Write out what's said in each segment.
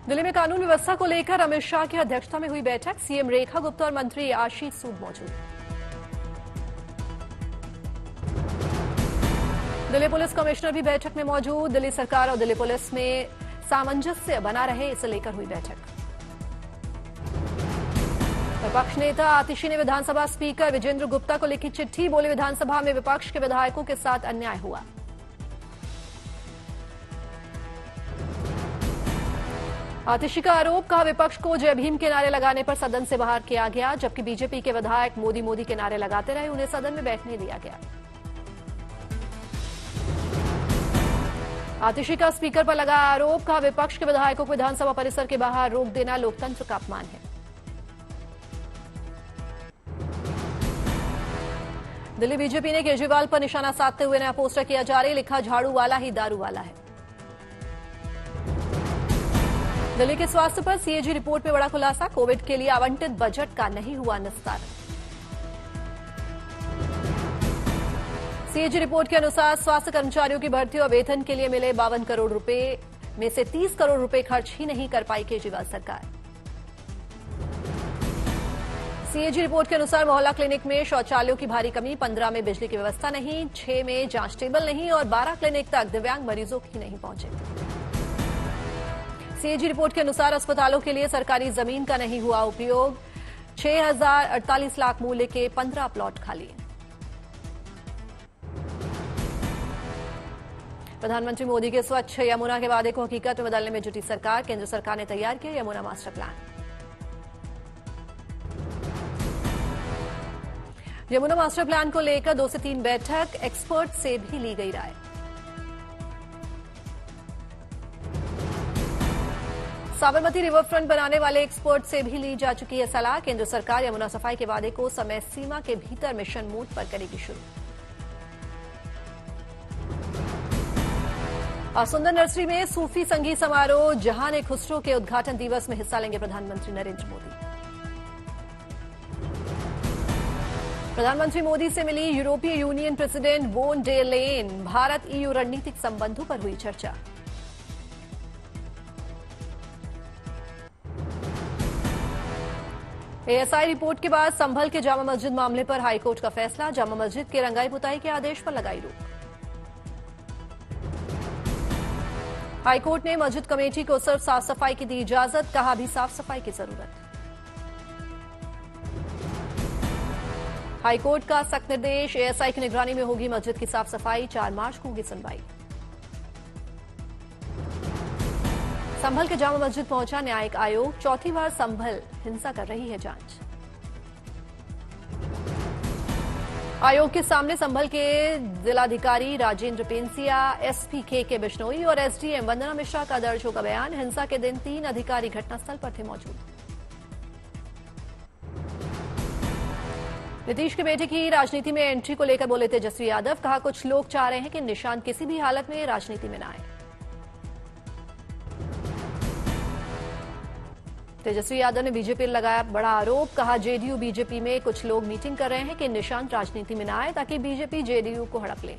दिल्ली में कानून व्यवस्था को लेकर अमित शाह की अध्यक्षता में हुई बैठक। सीएम रेखा गुप्ता और मंत्री आशीष सूद मौजूद। दिल्ली पुलिस कमिश्नर भी बैठक में मौजूद। दिल्ली सरकार और दिल्ली पुलिस में सामंजस्य बना रहे, इसे लेकर हुई बैठक। विपक्ष नेता आतिशी ने विधानसभा स्पीकर विजेंद्र गुप्ता को लिखी चिट्ठी। बोले, विधानसभा में विपक्ष के विधायकों के साथ अन्याय हुआ। आतिशी का आरोप, कहा विपक्ष को जय भीम के नारे लगाने पर सदन से बाहर किया गया, जबकि बीजेपी के विधायक मोदी मोदी के नारे लगाते रहे, उन्हें सदन में बैठने दिया गया। आतिशी का स्पीकर पर लगा आरोप, कहा विपक्ष के विधायकों को विधानसभा परिसर के बाहर रोक देना लोकतंत्र का अपमान है। दिल्ली बीजेपी ने केजरीवाल पर निशाना साधते हुए नया पोस्टर किया जारी। लिखा, झाड़ू वाला ही दारू वाला है। दिल्ली के स्वास्थ्य पर सीएजी रिपोर्ट में बड़ा खुलासा। कोविड के लिए आवंटित बजट का नहीं हुआ निस्तारण। सीएजी रिपोर्ट के अनुसार स्वास्थ्य कर्मचारियों की भर्ती और वेतन के लिए मिले 52 करोड़ रुपए में से 30 करोड़ रुपए खर्च ही नहीं कर पाई केजरीवाल सरकार। सीएजी रिपोर्ट के अनुसार मोहल्ला क्लिनिक में शौचालयों की भारी कमी, 15 में बिजली की व्यवस्था नहीं, 6 में जांच टेबल नहीं और 12 क्लिनिक तक दिव्यांग मरीजों ही नहीं पहुंचे। सीएजी रिपोर्ट के अनुसार अस्पतालों के लिए सरकारी जमीन का नहीं हुआ उपयोग। 6,048 लाख मूल्य के 15 प्लॉट खाली। प्रधानमंत्री मोदी के स्वच्छ यमुना के वादे को हकीकत में बदलने में जुटी सरकार। केंद्र सरकार ने तैयार किया Yamuna master plan. Yamuna master plan को लेकर 2 से 3 बैठक, एक्सपर्ट से भी ली गई राय। साबरमती रिवरफ्रंट बनाने वाले एक्सपर्ट से भी ली जा चुकी है सलाह। केंद्र सरकार यमुना सफाई के वादे को समय सीमा के भीतर मिशन मोड पर करेगी शुरू। आज सुंदर नर्सरी में सूफी संगीत समारोह। जहान खुसरो के उद्घाटन दिवस में हिस्सा लेंगे प्रधानमंत्री नरेंद्र मोदी। प्रधानमंत्री मोदी से मिली यूरोपीय यूनियन प्रेसिडेंट वोन डेर लेयन। भारत ईयू रणनीतिक संबंधों पर हुई चर्चा। एएसआई रिपोर्ट के बाद संभल के जामा मस्जिद मामले पर हाईकोर्ट का फैसला। जामा मस्जिद के रंगाई पुताई के आदेश पर लगाई रोक। हाईकोर्ट ने मस्जिद कमेटी को सिर्फ साफ सफाई की दी इजाजत। कहा, भी साफ सफाई की जरूरत। हाईकोर्ट का सख्त निर्देश, एएसआई की निगरानी में होगी मस्जिद की साफ सफाई। 4 मार्च को होगी सुनवाई। संभल के जामा मस्जिद पहुंचा न्यायिक आयोग। चौथी बार संभल हिंसा कर रही है जांच। आयोग के सामने संभल के जिलाधिकारी राजेंद्र पेंसिया, एसपी के बिश्नोई और एसडीएम वंदना मिश्रा का दर्ज होगा बयान। हिंसा के दिन 3 अधिकारी घटनास्थल पर थे मौजूद। नीतीश के बेटे की राजनीति में एंट्री को लेकर बोले तेजस्वी यादव। कहा, कुछ लोग चाह रहे हैं कि निशांत किसी भी हालत में राजनीति में न आए। तेजस्वी यादव ने बीजेपी पर लगाया बड़ा आरोप। कहा, जेडीयू बीजेपी में कुछ लोग मीटिंग कर रहे हैं कि निशांत राजनीति में न आए ताकि बीजेपी जेडीयू को हड़प ले।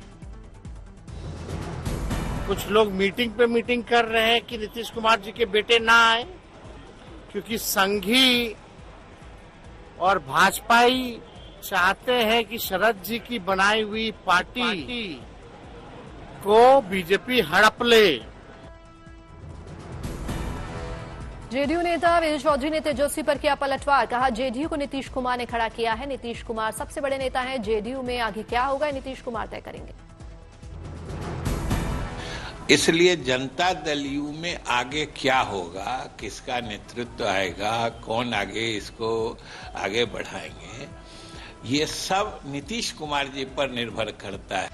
कुछ लोग मीटिंग कर रहे हैं कि नीतीश कुमार जी के बेटे ना आए, क्योंकि संघी और भाजपाई चाहते हैं कि शरद जी की बनाई हुई पार्टी को बीजेपी हड़प ले। जेडीयू नेता विजय चौधरी ने तेजस्वी पर किया पलटवार। कहा, जेडीयू को नीतीश कुमार ने खड़ा किया है। नीतीश कुमार सबसे बड़े नेता हैं। जेडीयू में आगे क्या होगा नीतीश कुमार तय करेंगे। इसलिए जनता दल यू में आगे क्या होगा, किसका नेतृत्व आएगा, कौन आगे इसको आगे बढ़ाएंगे, ये सब नीतीश कुमार जी पर निर्भर करता है।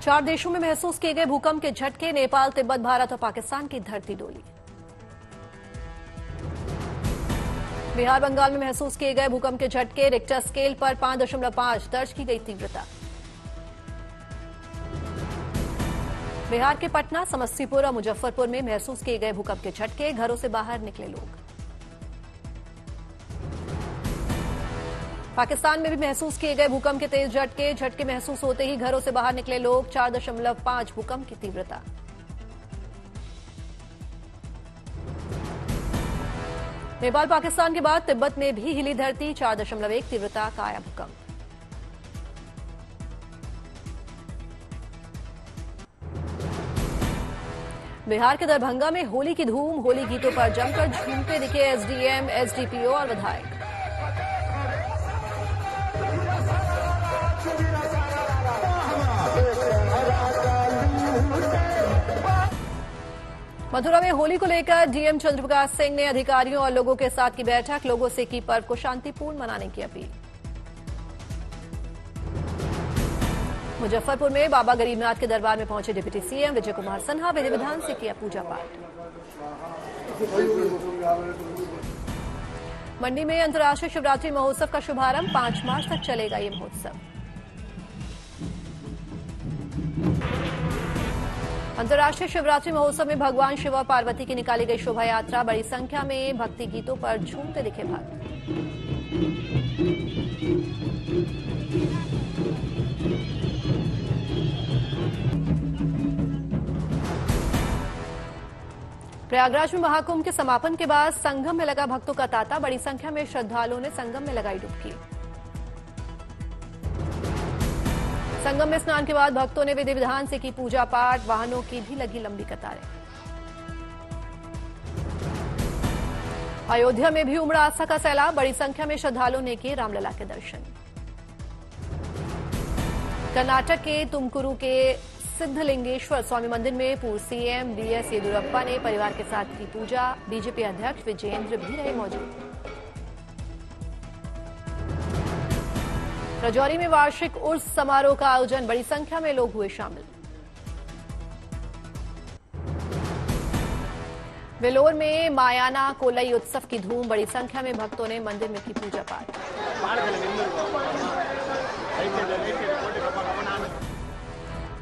4 देशों में महसूस किए गए भूकंप के झटके। नेपाल, तिब्बत, भारत और पाकिस्तान की धरती डोली। बिहार, बंगाल में महसूस किए गए भूकंप के झटके। रिक्टर स्केल पर 5.5 दर्ज की गई तीव्रता। बिहार के पटना, समस्तीपुर और मुजफ्फरपुर में महसूस किए गए भूकंप के झटके। घरों से बाहर निकले लोग। पाकिस्तान में भी महसूस किए गए भूकंप के तेज झटके महसूस होते ही घरों से बाहर निकले लोग। 4.5 भूकंप की तीव्रता। नेपाल पाकिस्तान के बाद तिब्बत में भी हिली धरती, 4.1 तीव्रता का आया भूकंप। बिहार के दरभंगा में होली की धूम, होली गीतों पर जमकर झूमते दिखे एसडीएम, एसडीपीओ और विधायक। मथुरा में होली को लेकर डीएम चंद्रप्रकाश सिंह ने अधिकारियों और लोगों के साथ की बैठक, लोगों से की पर्व को शांतिपूर्ण मनाने की अपील। मुजफ्फरपुर में बाबा गरीबनाथ के दरबार में पहुंचे डिप्टी सीएम विजय कुमार सिन्हा, विधि विधान से किया पूजा पाठ। मंडी में अंतर्राष्ट्रीय शिवरात्रि महोत्सव का शुभारंभ, 5 मार्च तक चलेगा ये महोत्सव। अंतर्राष्ट्रीय शिवरात्रि महोत्सव में भगवान शिव और पार्वती की निकाली गई शोभा यात्रा, बड़ी संख्या में भक्ति गीतों पर झूमते दिखे भक्त। प्रयागराज में महाकुंभ के समापन के बाद संगम में लगा भक्तों का तांता, बड़ी संख्या में श्रद्धालुओं ने संगम में लगाई डुबकी। संगम में स्नान के बाद भक्तों ने विधि विधान से की पूजा पाठ, वाहनों की भी लगी लंबी कतारें। अयोध्या में भी उमड़ा आस्था का सैलाब, बड़ी संख्या में श्रद्धालुओं ने किए रामलला के दर्शन। कर्नाटक के तुमकुरू के सिद्धलिंगेश्वर स्वामी मंदिर में पूर्व सीएम बीएस येदियुरप्पा ने परिवार के साथ की पूजा, बीजेपी अध्यक्ष विजेंद्र भी रहे मौजूद। राजौरी में वार्षिक उर्स समारोह का आयोजन, बड़ी संख्या में लोग हुए शामिल। वेलोर में मायाना कोलई उत्सव की धूम, बड़ी संख्या में भक्तों ने मंदिर में की पूजा पाठ।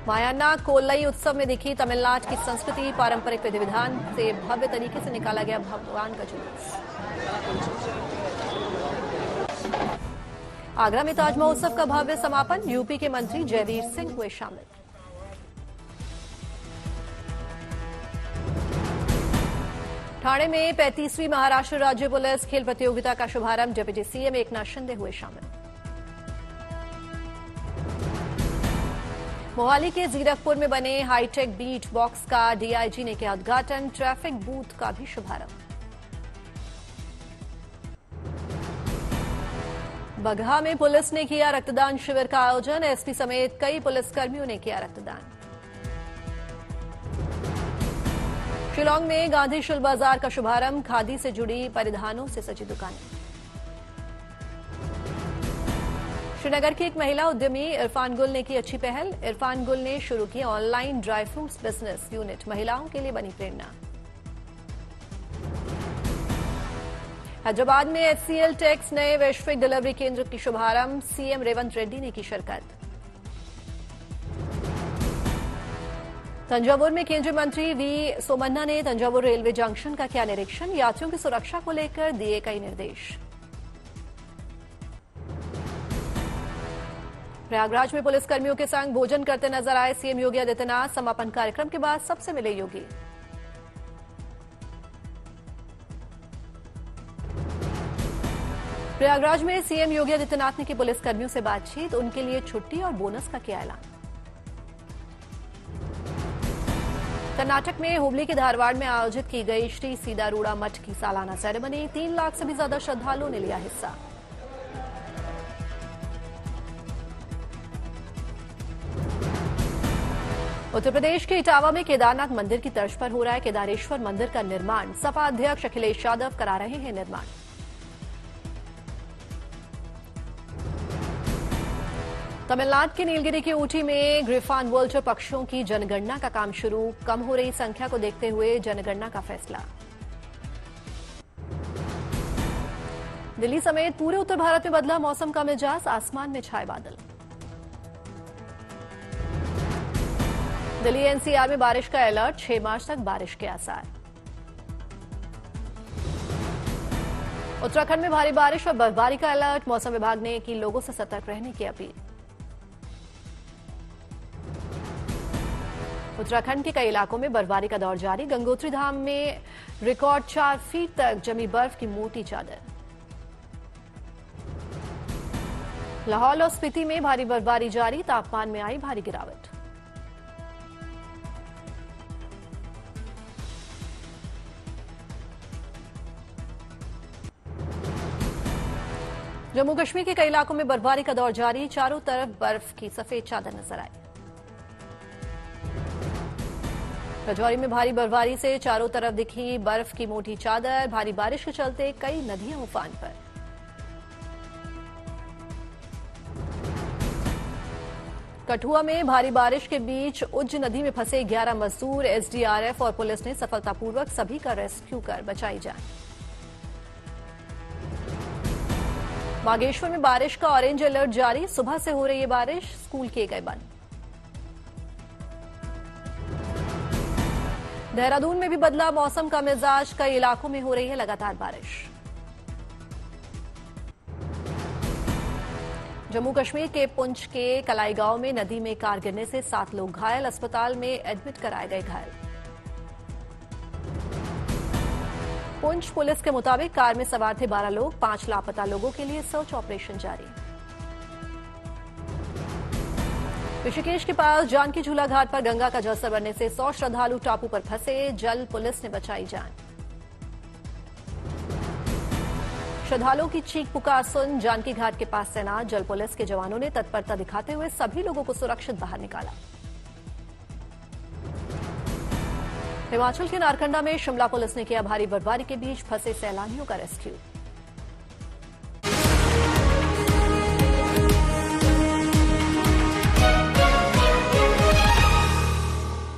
मायाना कोलई उत्सव में दिखी तमिलनाडु की संस्कृति, पारंपरिक विधि विधान से भव्य तरीके से निकाला गया भगवान का जुलूस। आगरा में ताज महोत्सव का भव्य समापन, यूपी के मंत्री जयवीर सिंह हुए शामिल। ठाणे में 35वीं महाराष्ट्र राज्य पुलिस खेल प्रतियोगिता का शुभारंभ, डिप्टी सीएम एकनाथ शिंदे हुए शामिल। मोहाली के जीरकपुर में बने हाईटेक बीट बॉक्स का डीआईजी ने किया उद्घाटन, ट्रैफिक बूथ का भी शुभारंभ। बगहा में पुलिस ने किया रक्तदान शिविर का आयोजन, एसपी समेत कई पुलिसकर्मियों ने किया रक्तदान। शिलांग में गांधी शिल्प बाजार का शुभारंभ, खादी से जुड़ी परिधानों से सजी दुकानें। श्रीनगर की एक महिला उद्यमी इरफान गुल ने की अच्छी पहल, इरफान गुल ने शुरू की online dry fruits business unit, महिलाओं के लिए बनी प्रेरणा। हैदराबाद में एचसीएल टेक्स नए वैश्विक डिलीवरी केंद्र की शुभारंभ, सीएम रेवंत रेड्डी ने की शिरकत। तंजावुर में केंद्रीय मंत्री वी सोमन्ना ने तंजावुर रेलवे जंक्शन का किया निरीक्षण, यात्रियों की सुरक्षा को लेकर दिए कई निर्देश। प्रयागराज में पुलिसकर्मियों के संग भोजन करते नजर आए सीएम योगी आदित्यनाथ, समापन कार्यक्रम के बाद सबसे मिले योगी। प्रयागराज में सीएम योगी आदित्यनाथ ने की पुलिसकर्मियों से बातचीत, उनके लिए छुट्टी और बोनस का किया ऐलान। कर्नाटक में हुबली के धारवाड़ में आयोजित की गई श्री सीदारूढ़ा मठ की सालाना सेरेमनी, 3 लाख से भी ज्यादा श्रद्धालुओं ने लिया हिस्सा। उत्तर प्रदेश के इटावा में केदारनाथ मंदिर की तर्ज पर हो रहा है केदारेश्वर मंदिर का निर्माण, सपा अध्यक्ष अखिलेश यादव करा रहे हैं निर्माण। तमिलनाडु के नीलगिरी की ऊटी में ग्रिफॉन वोल्टर पक्षियों की जनगणना का काम शुरू, कम हो रही संख्या को देखते हुए जनगणना का फैसला। दिल्ली समेत पूरे उत्तर भारत में बदला मौसम का मिजाज, आसमान में छाए बादल। दिल्ली एनसीआर में बारिश का अलर्ट, 6 मार्च तक बारिश के आसार। उत्तराखंड में भारी बारिश और बर्फबारी का अलर्ट, मौसम विभाग ने की लोगों से सतर्क रहने की अपील। उत्तराखंड के कई इलाकों में बर्फबारी का दौर जारी। गंगोत्री धाम में रिकॉर्ड 4 फीट तक जमी बर्फ की मोटी चादर। लाहौल और स्पीति में भारी बर्फबारी जारी, तापमान में आई भारी गिरावट। जम्मू कश्मीर के कई इलाकों में बर्फबारी का दौर जारी, चारों तरफ बर्फ की सफेद चादर नजर आई। राजौरी में भारी बर्फबारी से चारों तरफ दिखी बर्फ की मोटी चादर। भारी बारिश के चलते कई नदियां उफान पर। कठुआ में भारी बारिश के बीच उज्ज नदी में फंसे 11 मजदूर। एसडीआरएफ और पुलिस ने सफलतापूर्वक सभी का रेस्क्यू कर बचाई जान। बागेश्वर में बारिश का ऑरेंज अलर्ट जारी, सुबह से हो रही है बारिश, स्कूल किए गए बंद। देहरादून में भी बदला मौसम का मिजाज, कई इलाकों में हो रही है लगातार बारिश। जम्मू कश्मीर के पुंछ के कलाई गांव में नदी में कार गिरने से 7 लोग घायल, अस्पताल में एडमिट कराए गए घायल। पुंछ पुलिस के मुताबिक कार में सवार थे 12 लोग, 5 लापता लोगों के लिए सर्च ऑपरेशन जारी। ऋषिकेश के पास जानकी झूला घाट पर गंगा का जलस्तर बढ़ने से 100 श्रद्धालु टापू पर फंसे, जल पुलिस ने बचाई जान। श्रद्धालुओं की चीख पुकार सुन जानकी घाट के पास तैनात जल पुलिस के जवानों ने तत्परता दिखाते हुए सभी लोगों को सुरक्षित बाहर निकाला। हिमाचल के नारकंडा में शिमला पुलिस ने किया भारी बर्फबारी के बीच फंसे सैलानियों का रेस्क्यू।